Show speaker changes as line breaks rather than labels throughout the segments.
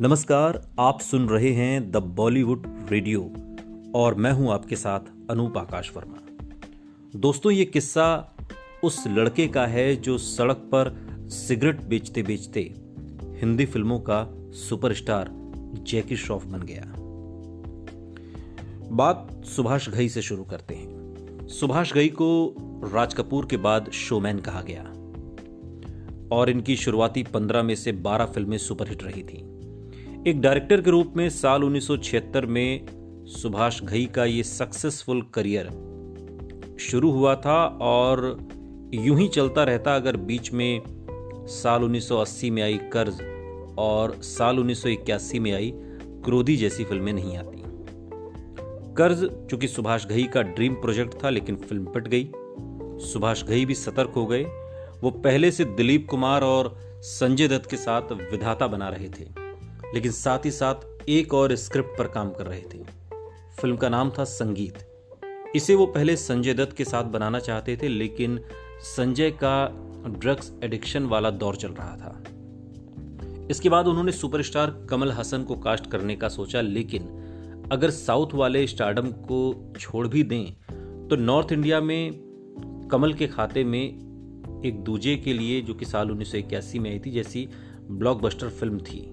नमस्कार, आप सुन रहे हैं द बॉलीवुड रेडियो और मैं हूं आपके साथ अनूप आकाश वर्मा। दोस्तों, ये किस्सा उस लड़के का है जो सड़क पर सिगरेट बेचते बेचते हिंदी फिल्मों का सुपरस्टार जैकी श्रॉफ बन गया। बात सुभाष घई से शुरू करते हैं। सुभाष घई को राज कपूर के बाद शोमैन कहा गया और इनकी शुरुआती 15 में से 12 फिल्में सुपरहिट रही थी। एक डायरेक्टर के रूप में साल 1976 में सुभाष घई का ये सक्सेसफुल करियर शुरू हुआ था और यूं ही चलता रहता अगर बीच में साल 1980 में आई कर्ज और साल 1981 में आई क्रोधी जैसी फिल्में नहीं आती। कर्ज चूंकि सुभाष घई का ड्रीम प्रोजेक्ट था, लेकिन फिल्म पिट गई। सुभाष घई भी सतर्क हो गए। वो पहले से दिलीप कुमार और संजय दत्त के साथ विधाता बना रहे थे, लेकिन साथ ही साथ एक और स्क्रिप्ट पर काम कर रहे थे। फिल्म का नाम था संगीत। इसे वो पहले संजय दत्त के साथ बनाना चाहते थे, लेकिन संजय का ड्रग्स एडिक्शन वाला दौर चल रहा था। इसके बाद उन्होंने सुपरस्टार कमल हसन को कास्ट करने का सोचा, लेकिन अगर साउथ वाले स्टारडम को छोड़ भी दें तो नॉर्थ इंडिया में कमल के खाते में एक दूजे के लिए, जो कि साल 1981 में आई थी, जैसी ब्लॉकबस्टर फिल्म थी।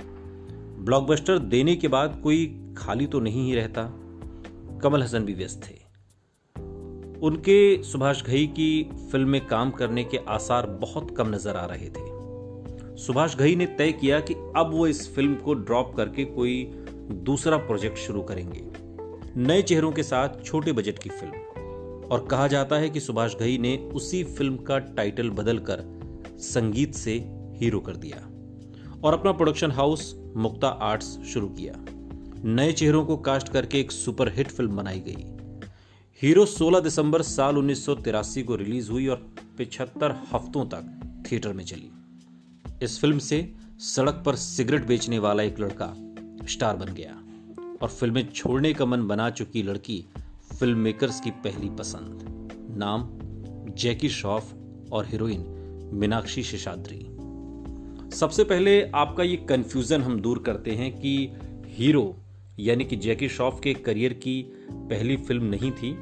ब्लॉकबस्टर देने के बाद कोई खाली तो नहीं ही रहता। कमल हसन भी व्यस्त थे। उनके सुभाष घई की फिल्म में काम करने के आसार बहुत कम नजर आ रहे थे। सुभाष घई ने तय किया कि अब वो इस फिल्म को ड्रॉप करके कोई दूसरा प्रोजेक्ट शुरू करेंगे, नए चेहरों के साथ छोटे बजट की फिल्म। और कहा जाता है कि सुभाष घई ने उसी फिल्म का टाइटल बदलकर संगीत से हीरो कर दिया और अपना प्रोडक्शन हाउस मुक्ता आर्ट्स शुरू किया। नए चेहरों को कास्ट करके एक सुपरहिट फिल्म बनाई गई। हीरो 16 दिसंबर साल 1983 को रिलीज हुई और 75 हफ्तों तक थिएटर में चली। इस फिल्म से सड़क पर सिगरेट बेचने वाला एक लड़का स्टार बन गया और फिल्में छोड़ने का मन बना चुकी लड़की फिल्म मेकर्स की पहली पसंद। नाम जैकी श्रॉफ और हीरोइन मीनाक्षी शेषाद्री। सबसे पहले आपका ये कंफ्यूजन हम दूर करते हैं कि हीरो यानी कि जैकी श्रॉफ के करियर की पहली फिल्म नहीं थी।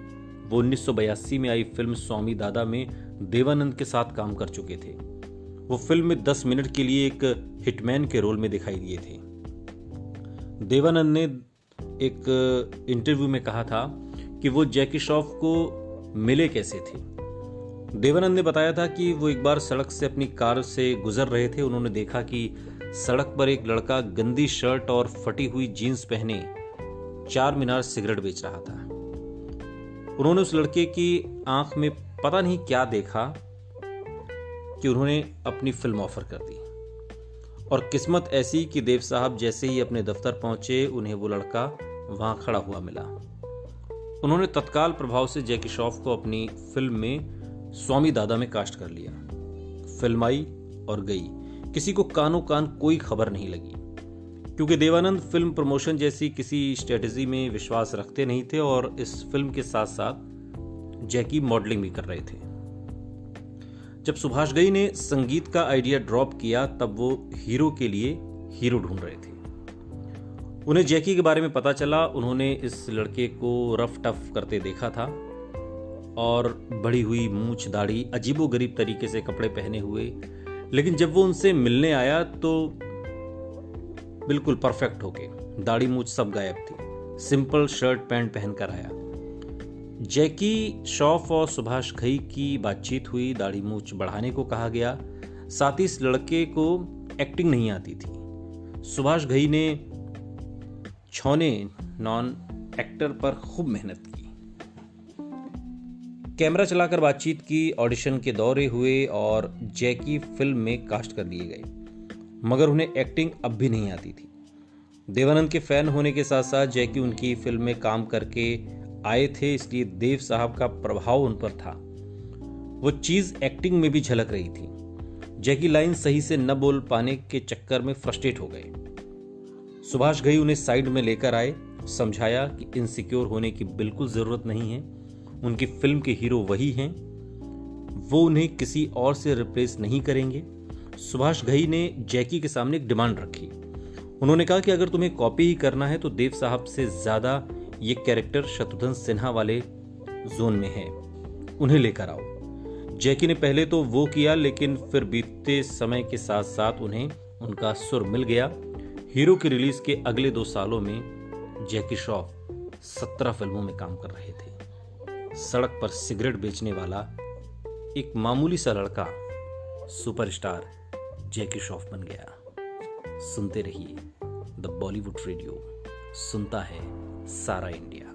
वो 1982 में आई फिल्म स्वामी दादा में देवानंद के साथ काम कर चुके थे। वो फिल्म में 10 मिनट के लिए एक हिटमैन के रोल में दिखाई दिए थे। देवानंद ने एक इंटरव्यू में कहा था कि वो जैकी श्रॉफ को मिले कैसे थे। देवानंद ने बताया था कि वो एक बार सड़क से अपनी कार से गुजर रहे थे। उन्होंने देखा कि सड़क पर एक लड़का गंदी शर्ट और फटी हुई जीन्स पहने चार मीनार सिगरेट बेच रहा था। उन्होंने उस लड़के की आंख में पता नहीं क्या देखा कि उन्होंने अपनी फिल्म ऑफर कर दी। और किस्मत ऐसी कि देव साहब जैसे ही अपने दफ्तर पहुंचे, उन्हें वो लड़का वहां खड़ा हुआ मिला। उन्होंने तत्काल प्रभाव से जैकी श्रॉफ को अपनी फिल्म में स्वामी दादा में कास्ट कर लिया। फिल्म आई और गई, किसी को कानों कान कोई खबर नहीं लगी, क्योंकि देवानंद फिल्म प्रमोशन जैसी किसी स्ट्रेटेजी में विश्वास रखते नहीं थे और इस फिल्म के साथ साथ जैकी मॉडलिंग भी कर रहे थे। जब सुभाष घई ने संगीत का आइडिया ड्रॉप किया, तब वो हीरो के लिए हीरो ढूंढ रहे थे। उन्हें जैकी के बारे में पता चला। उन्होंने इस लड़के को रफ टफ करते देखा था और बढ़ी हुई मूंछ, दाढ़ी, अजीबोगरीब तरीके से कपड़े पहने हुए, लेकिन जब वो उनसे मिलने आया तो बिल्कुल परफेक्ट होके, दाढ़ी मूंछ सब गायब थी। सिंपल शर्ट पैंट पहनकर आया। जैकी श्रॉफ और सुभाष घई की बातचीत हुई, दाढ़ी मूंछ बढ़ाने को कहा गया। साथ ही इस लड़के को एक्टिंग नहीं आती थी। सुभाष घई ने छौने नॉन एक्टर पर खूब मेहनत की, कैमरा चलाकर बातचीत की, ऑडिशन के दौरे हुए और जैकी फिल्म में कास्ट कर दिए गए, मगर उन्हें एक्टिंग अब भी नहीं आती थी। देवानंद के फैन होने के साथ साथ जैकी उनकी फिल्म में काम करके आए थे, इसलिए देव साहब का प्रभाव उन पर था। वो चीज एक्टिंग में भी झलक रही थी। जैकी लाइन सही से न बोल पाने के चक्कर में फ्रस्ट्रेट हो गए। सुभाष घई उन्हें साइड में लेकर आए, समझाया कि इनसिक्योर होने की बिल्कुल जरूरत नहीं है, उनकी फिल्म के हीरो वही हैं, वो उन्हें किसी और से रिप्लेस नहीं करेंगे। सुभाष घई ने जैकी के सामने एक डिमांड रखी। उन्होंने कहा कि अगर तुम्हें कॉपी ही करना है तो देव साहब से ज्यादा ये कैरेक्टर शत्रुघ्न सिन्हा वाले जोन में है, उन्हें लेकर आओ। जैकी ने पहले तो वो किया, लेकिन फिर बीतते समय के साथ साथ उन्हें उनका सुर मिल गया। हीरो की रिलीज के अगले 2 सालों में जैकी श्रॉफ 17 फिल्मों में काम कर रहे थे। सड़क पर सिगरेट बेचने वाला एक मामूली सा लड़का सुपरस्टार जैकी श्रॉफ बन गया। सुनते रहिए द बॉलीवुड रेडियो, सुनता है सारा इंडिया।